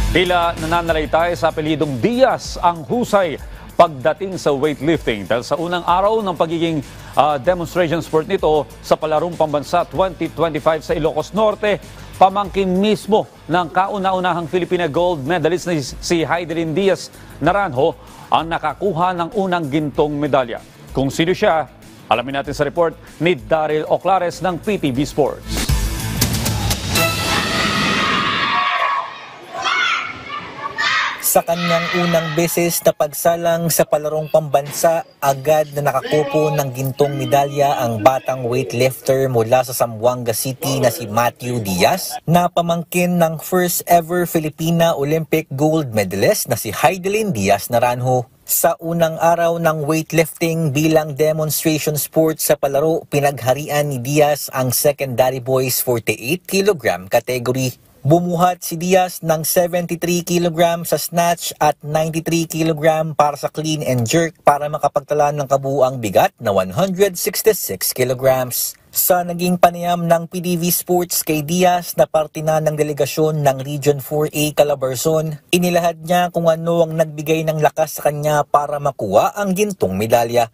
Tila nananalaytay sa apelyidong Diaz ang husay pagdating sa weightlifting dahil sa unang araw ng pagiging demonstration sport nito sa Palarong Pambansa 2025 sa Ilocos Norte, pamangkin mismo ng kauna-unahang Filipina gold medalist na si Heidelin Diaz Naranjo ang nakakuha ng unang gintong medalya. Kung sino siya, alamin natin sa report ni Daryl Oclares ng PTV Sports. Sa kanyang unang beses na pagsalang sa Palarong Pambansa, agad na nakakupo ng gintong medalya ang batang weightlifter mula sa Zamboanga City na si Matthew Diaz, na pamangkin ng first ever Filipina Olympic gold medalist na si Heidelin Diaz Naranjo. Sa unang araw ng weightlifting bilang demonstration sport sa palaro, pinagharian ni Diaz ang secondary boys 48 kg category. Bumuhat si Diaz ng 73 kg sa snatch at 93 kg para sa clean and jerk para makapagtala ng kabuuang bigat na 166 kg. Sa naging panayam ng PTV Sports kay Diaz na parte na ng delegasyon ng Region 4A Calabarzon, inilahad niya kung ano ang nagbigay ng lakas sa kanya para makuha ang gintong medalya.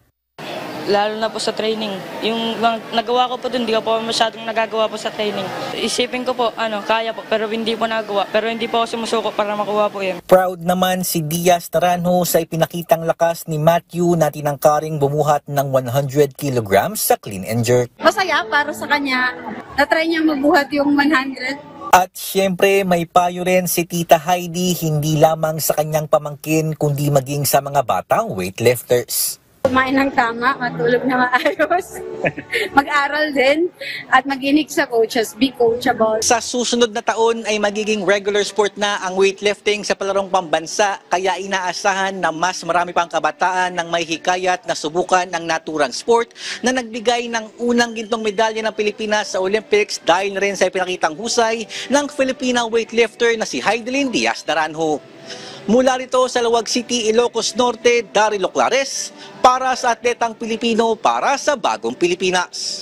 Lalo na po sa training. Yung nagawa ko po dun, hindi ko po masyadong nagagawa po sa training. Isipin ko po, kaya po, pero hindi po nagawa. Pero hindi po ako sumusuko para makuha po yun. Proud naman si Diaz Naranjo sa ipinakitang lakas ni Matthew na tinangkaring bumuhat ng 100 kg sa clean and jerk. Masaya para sa kanya. Na-try niya magbuhat yung 100. At syempre may payo rin si Tita Heidi hindi lamang sa kanyang pamangkin kundi maging sa mga batang weightlifters. Kumain ng tama, matulog na maayos, mag-aral din, at mag-inig sa coaches, be coachable. Sa susunod na taon ay magiging regular sport na ang weightlifting sa Palarong Pambansa, kaya inaasahan na mas marami pang kabataan ng may hikayat na subukan ang naturang sport na nagbigay ng unang gintong medalya ng Pilipinas sa Olympics dahil rin sa pinakitang husay ng Filipina weightlifter na si Heidelin Diaz Naranjo. Mula rito sa Laoag City, Ilocos Norte, Daryl Oclares para sa atletang Pilipino para sa bagong Pilipinas.